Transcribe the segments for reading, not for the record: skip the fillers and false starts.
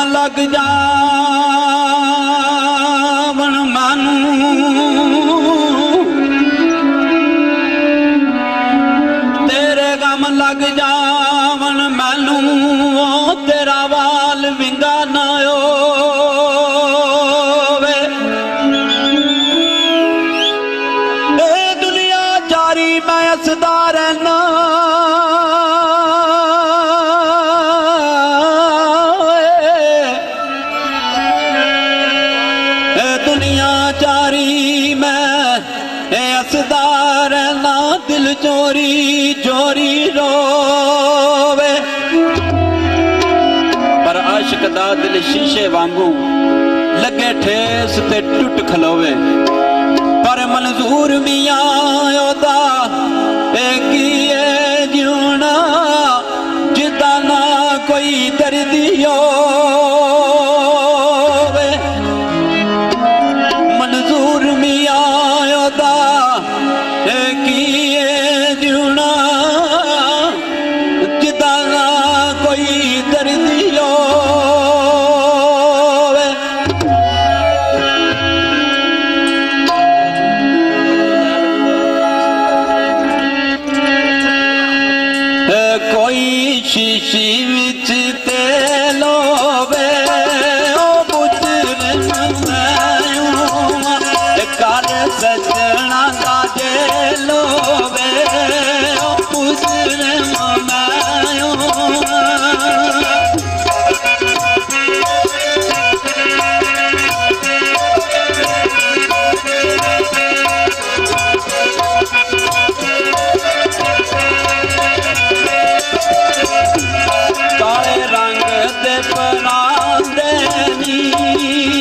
लग जावन मानू तेरे गम लग जावन मैनू तेरा वाल विंगा ना होवे ए दुनिया चारी मैं हसदा रहना रहना दिल चोरी चोरी रोवे पर आशिक दा दिल शीशे वांगू लगे ठेस ते टुट खलोवे पर मंजूर मियां ओदा कीए जीना जिदा ना कोई दर्दी होवे मंजूर मियां ओदा किए जीना जिदा ना कोई दर्दी होवे कोई शीशी विच तेल होवे ओ बुझन कर सजना दा लोवे ओ पुसर मनायो काले रंग दे परांदे नी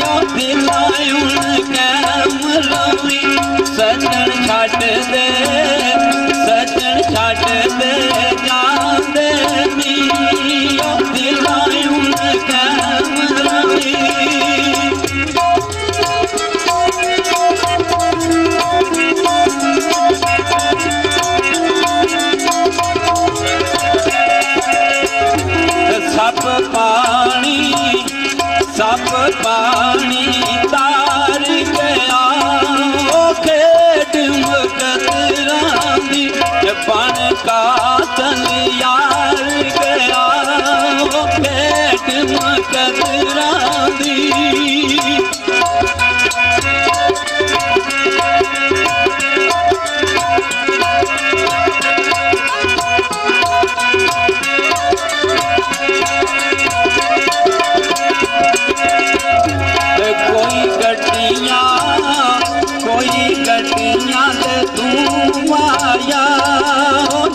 ओ दिलायूं कैम लवी सजन छट दे जांदे नी ओ दिलायूं कैम लवी सब पानी तार गया ओ खेड मुकदरानी बन का तन यार गया ओ खेड मुकदरानी कोई गड्डियां दे तू आया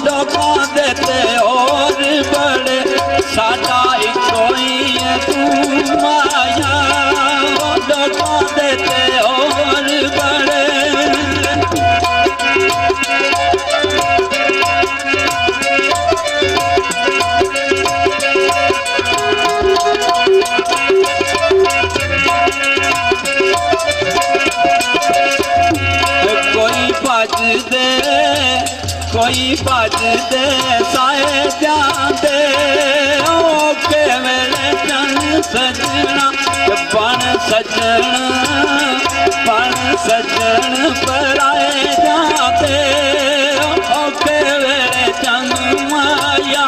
डोका देते और बड़े साडा कोई तू आया डोका देते और बड़े कोई भज दे साए जाते औखे वेले चन सजना बन सजन पराए जाते औखे वेले चन माया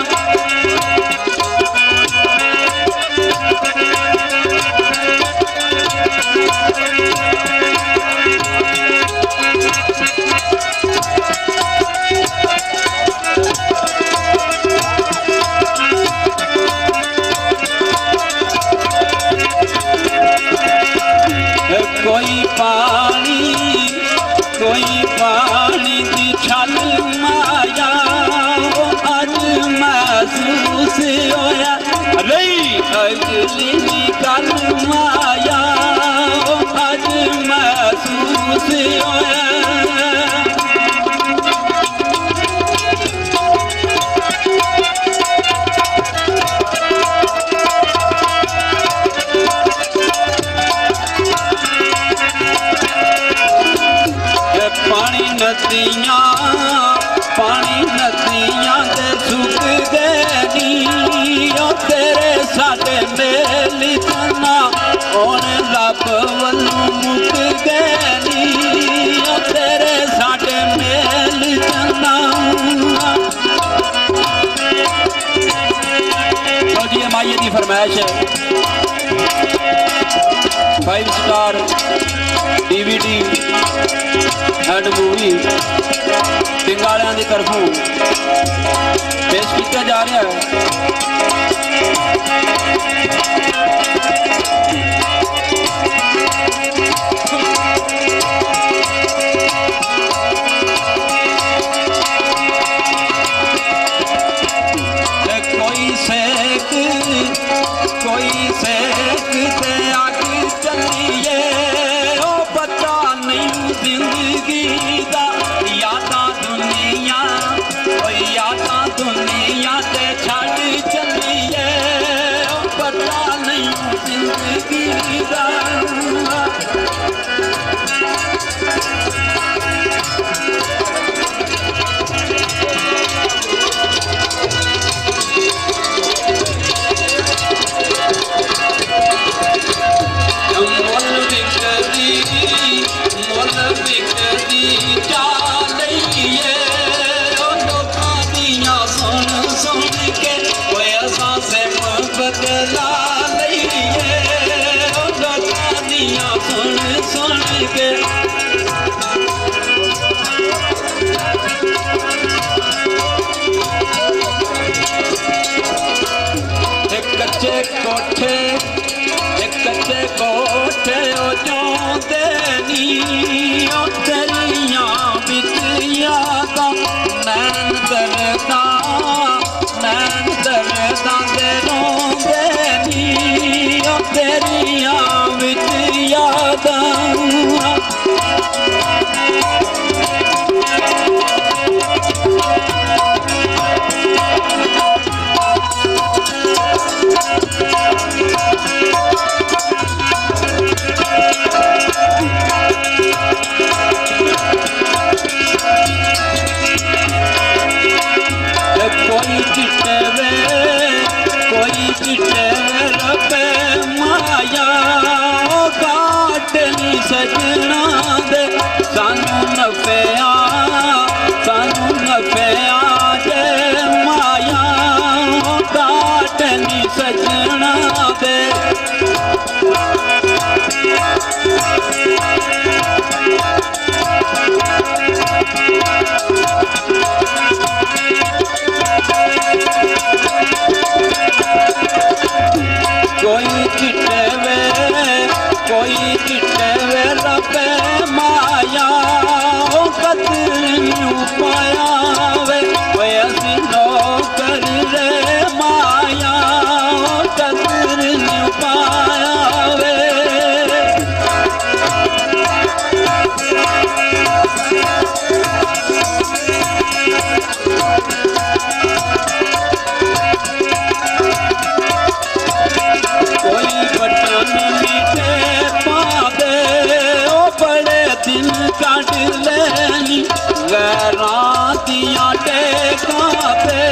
कोई पानी दी छल माया अज महसूस होया रही अगली दी कल माया अज महसूस होया पानी नदियां दे सुख गए नी तेरे साडे मेल फरमाइश है 5 स्टार DVD एंड मूवी पिंगालियां की तरफों पेश किया जा रहा है। कोई सेक ते आग चलिए ओ पता नहीं जिंदगी दा यादा दुनिया यादा दुनिया ते छड़ चलिए ओ पता नहीं जिंदगी दा बदला लईए सुन सुन के कच्चे कोठे ओ जाते नी ओ तेरियां बिच यादां नैन दरदा दे रोंदे नी ओ तेरियां बिच यादां कोई चिट्टे रबे माया काट नी सजना दे सानू नफिया जे माया काट नी सजना दे कोई चिट्टे वे रबे माया कदर न्यू पाया वे असी नौकर रे माया कदर न्यू पाया वे कोई बटन मीठे पादे ओ बड़े दिन काट लेनी गैरां दियां टेकां ते